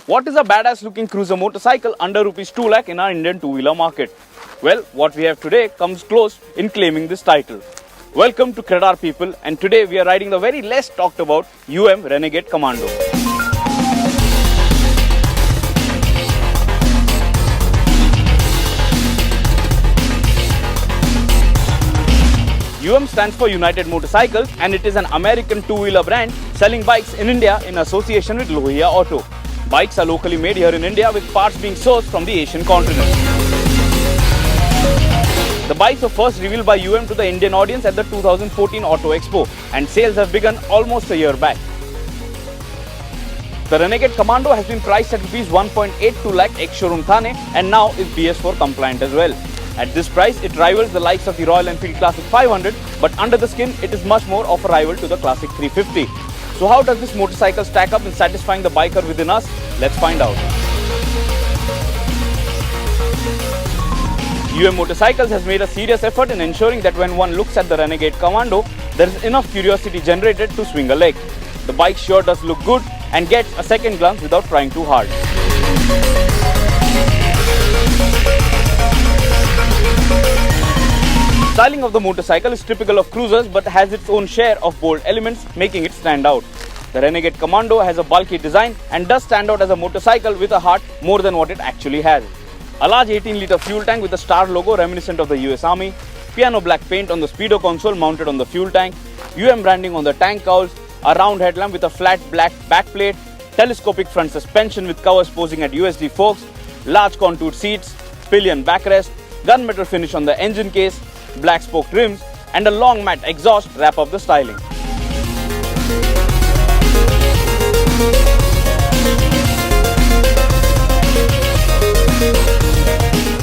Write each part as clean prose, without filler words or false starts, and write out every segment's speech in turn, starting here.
What is a badass looking cruiser motorcycle under rupees 2 lakh in our Indian two-wheeler market? Well, what we have today comes close in claiming this title. Welcome to Credar people, and today we are riding the very less talked about Renegade Commando. Stands for United Motorcycles, and it is an American two-wheeler brand selling bikes in India in association with Lohia Auto. Bikes are locally made here in India with parts being sourced from the Asian continent. The bikes were first revealed by to the Indian audience at the 2014 Auto Expo, and sales have begun almost a year back. The Renegade Commando has been priced at Rs 1.82 lakh ex-showroom Thane and now is BS4 compliant as well. At this price, it rivals the likes of the Royal Enfield Classic 500, but under the skin, it is much more of a rival to the Classic 350. So how does this motorcycle stack up in satisfying the biker within us? Let's find out. Motorcycles has made a serious effort in ensuring that when one looks at the Renegade Commando, there is enough curiosity generated to swing a leg. The bike sure does look good and gets a second glance without trying too hard. Styling of the motorcycle is typical of cruisers but has its own share of bold elements, making it stand out. The Renegade Commando has a bulky design and does stand out as a motorcycle with a heart more than what it actually has. A large 18-litre fuel tank with a star logo reminiscent of the US Army, piano black paint on the speedo console mounted on the fuel tank, branding on the tank cowls, a round headlamp with a flat black backplate, telescopic front suspension with covers posing at USD forks, large contoured seats, pillion backrest, gunmetal finish on the engine case, black spoke rims, and a long matte exhaust wrap up the styling.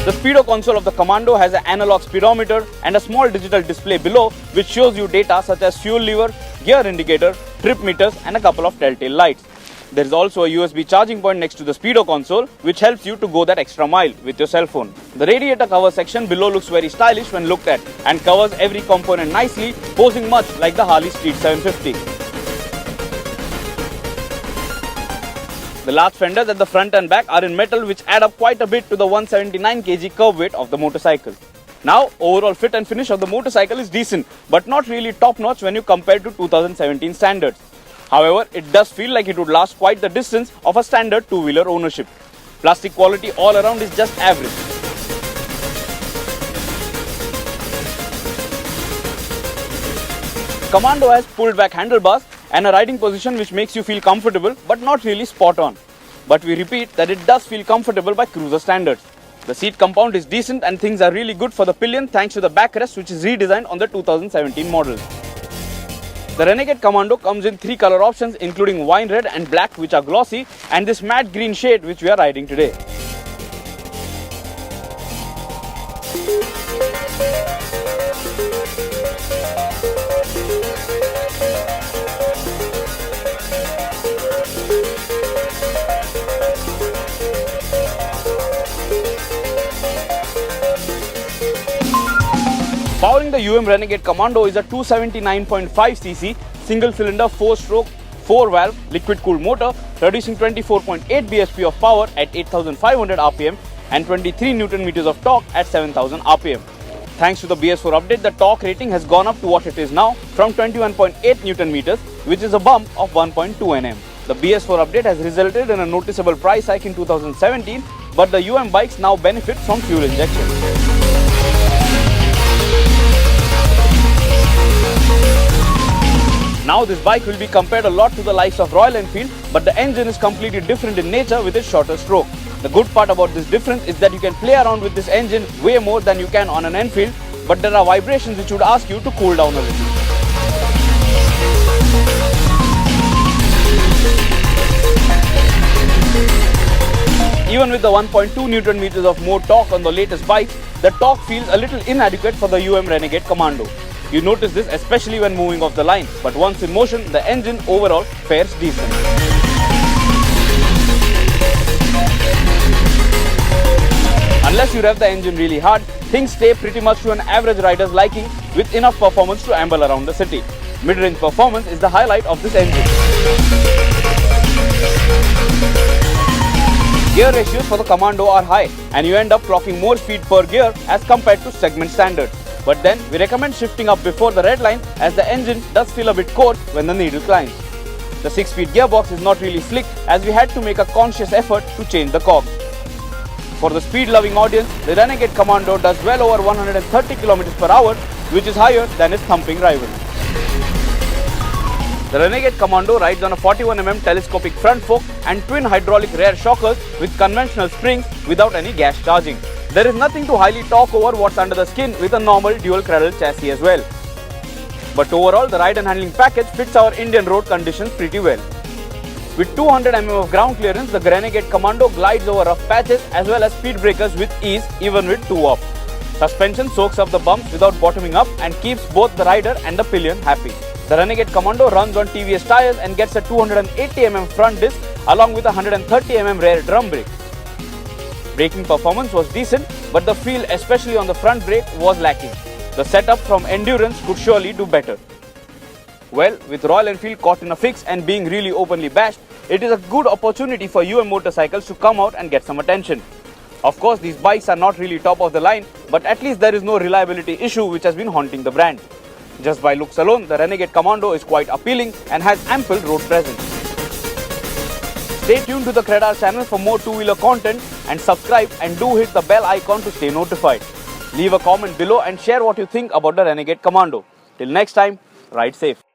The speedo console of the Commando has an analog speedometer and a small digital display below which shows you data such as fuel lever, gear indicator, trip meters, and a couple of telltale lights. There is also a USB charging point next to the speedo console which helps you to go that extra mile with your cell phone. The radiator cover section below looks very stylish when looked at and covers every component nicely, posing much like the Harley Street 750. The large fenders at the front and back are in metal which add up quite a bit to the 179 kg curb weight of the motorcycle. Now, overall fit and finish of the motorcycle is decent but not really top notch when you compare to 2017 standards. However, it does feel like it would last quite the distance of a standard two-wheeler ownership. Plastic quality all around is just average. Commando has pulled back handlebars and a riding position which makes you feel comfortable but not really spot on. But we repeat that it does feel comfortable by cruiser standards. The seat compound is decent and things are really good for the pillion thanks to the backrest which is redesigned on the 2017 model. The Renegade Commando comes in 3 color options including wine red and black which are glossy and this matte green shade which we are riding today. Powering the Renegade Commando is a 279.5cc single-cylinder 4-stroke 4-valve liquid-cooled motor producing 24.8 bhp of power at 8,500 rpm and 23 Nm of torque at 7,000 rpm. Thanks to the BS4 update, the torque rating has gone up to what it is now from 21.8 Nm, which is a bump of 1.2 Nm. The BS4 update has resulted in a noticeable price hike in 2017, but the bikes now benefit from fuel injection. Now this bike will be compared a lot to the likes of Royal Enfield, but the engine is completely different in nature with its shorter stroke. The good part about this difference is that you can play around with this engine way more than you can on an Enfield, but there are vibrations which would ask you to cool down a little. Even with the 1.2 Nm of more torque on the latest bikes, the torque feels a little inadequate for the Renegade Commando. You notice this especially when moving off the line, but once in motion, the engine overall fares decent. Unless you rev the engine really hard, things stay pretty much to an average rider's liking with enough performance to amble around the city. Mid-range performance is the highlight of this engine. Gear ratios for the Commando are high and you end up clocking more speed per gear as compared to segment standard. But then we recommend shifting up before the red line as the engine does feel a bit coarse when the needle climbs. The 6-speed gearbox is not really slick as we had to make a conscious effort to change the cog. For the speed-loving audience, the Renegade Commando does well over 130 km per hour, which is higher than its thumping rival. The Renegade Commando rides on a 41mm telescopic front fork and twin hydraulic rear shockers with conventional springs without any gas charging. There is nothing to highly talk over what's under the skin with a normal dual cradle chassis as well. But overall, the ride and handling package fits our Indian road conditions pretty well. With 200 mm of ground clearance, the Renegade Commando glides over rough patches as well as speed breakers with ease even with 2 up. Suspension soaks up the bumps without bottoming up and keeps both the rider and the pillion happy. The Renegade Commando runs on TVS tyres and gets a 280 mm front disc along with a 130 mm rear drum brake. Braking performance was decent, but the feel, especially on the front brake, was lacking. The setup from Endurance could surely do better. Well, with Royal Enfield caught in a fix and being really openly bashed, it is a good opportunity for motorcycles to come out and get some attention. Of course, these bikes are not really top of the line, but at least there is no reliability issue which has been haunting the brand. Just by looks alone, the Renegade Commando is quite appealing and has ample road presence. Stay tuned to the Credar channel for more two-wheeler content and subscribe and do hit the bell icon to stay notified. Leave a comment below and share what you think about the Renegade Commando. Till next time, ride safe.